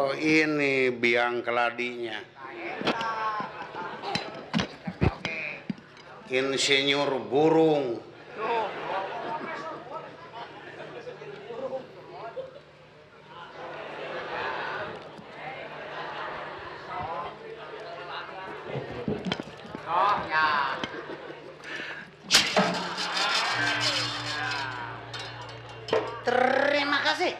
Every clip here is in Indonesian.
Oh, ini biang keladinya. Insinyur burung. Oh, ya. Terima kasih.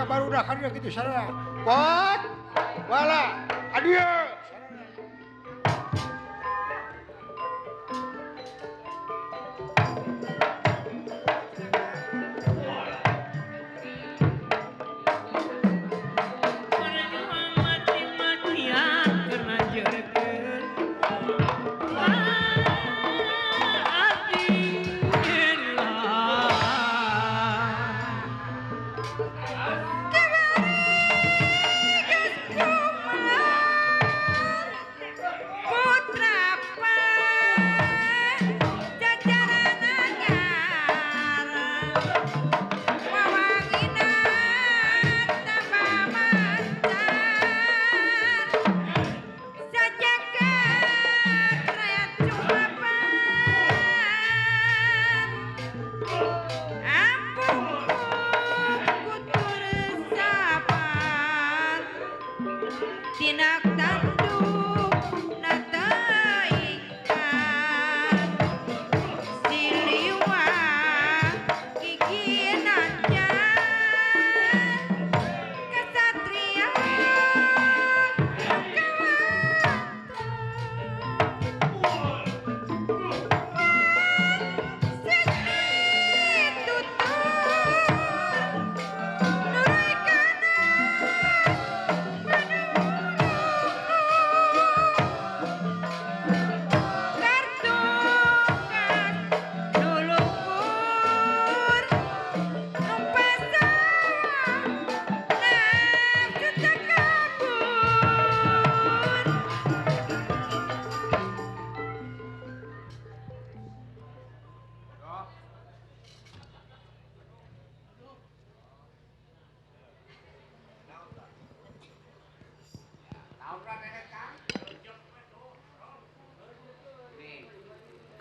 Baru udah kan gitu sana. Wat, wala, adieu.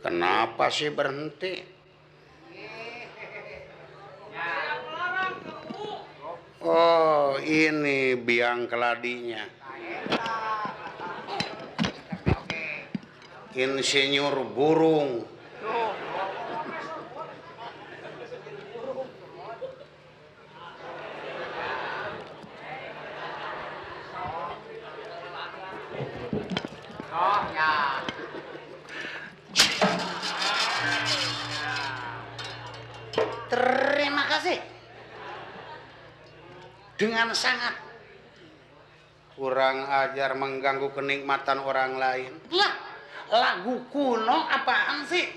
Kenapa sih berhenti? Oh, ini biang keladinya. Insinyur burung. Oh, ya. Terima kasih. Dengan sangat. Kurang ajar mengganggu kenikmatan orang lain. Lah, lagu kuno apaan sih?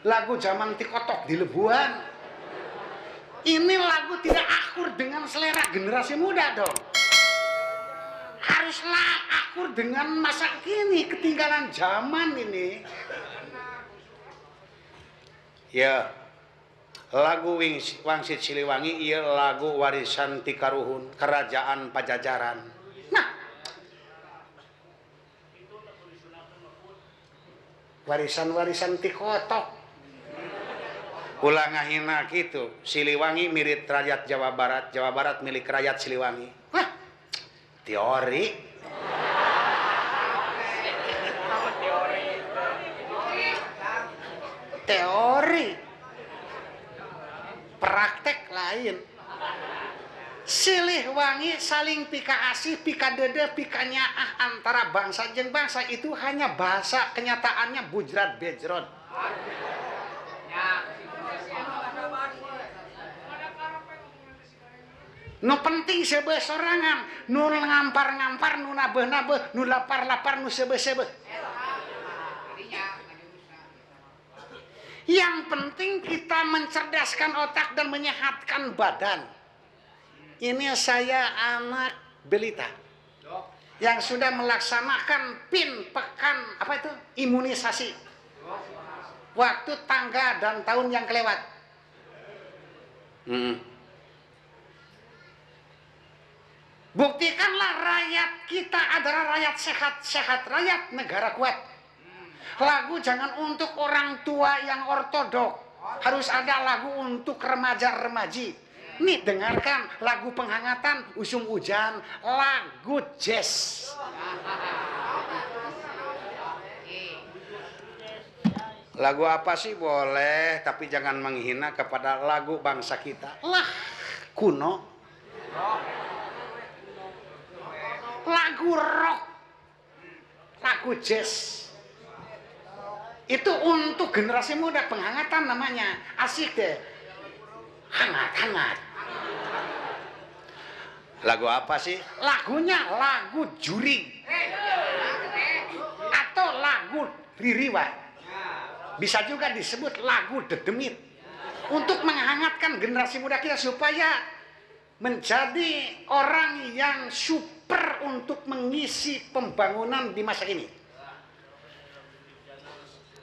Lagu zaman tikotok di Lebuan. Ini lagu tidak akur dengan selera generasi muda dong. Haruslah akur dengan masa kini, ketinggalan zaman ini. Ya, lagu Wangsit Siliwangi iya lagu warisan ti karuhun kerajaan Pajajaran. Nah, warisan-warisan ti kotok. Ulah ngahina gitu. Siliwangi mirip rakyat Jawa Barat milik rakyat Siliwangi. Wah, teori. Teori. Praktek lain. Siliwangi saling pika asih, pika dede, pika nyaah antara bangsa jeung bangsa itu hanya bahasa, kenyataannya bujrat bejrot. Nu penting sebeh sorangan, nu ngampar-ngampar, nu nabeh-nabeh, nu lapar-lapar, nu sebeh-sebeh. Yang penting kita mencerdaskan otak dan menyehatkan badan. Ini saya anak Belita yang sudah melaksanakan PIN pekan apa itu imunisasi waktu tangga dan tahun yang kelewat. Buktikanlah rakyat kita adalah rakyat sehat rakyat negara kuat. Lagu jangan untuk orang tua yang ortodok, harus ada lagu untuk remaja-remaji. Nih dengarkan lagu penghangatan, usum hujan, lagu jazz. Lagu apa sih boleh, tapi jangan menghina kepada lagu bangsa kita. Lah, kuno. Lagu rock, lagu jazz. Itu untuk generasi muda, penghangatan namanya. Asik deh. Hangat-hangat. Lagu apa sih? Lagunya lagu juring. Atau lagu ririwa. Bisa juga disebut lagu dedemit. Untuk menghangatkan generasi muda kita supaya menjadi orang yang super untuk mengisi pembangunan di masa ini.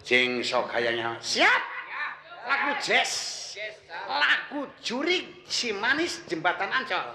Cing sok kayaknya siap. Lagu jazz, lagu juring, si manis jembatan Ancol.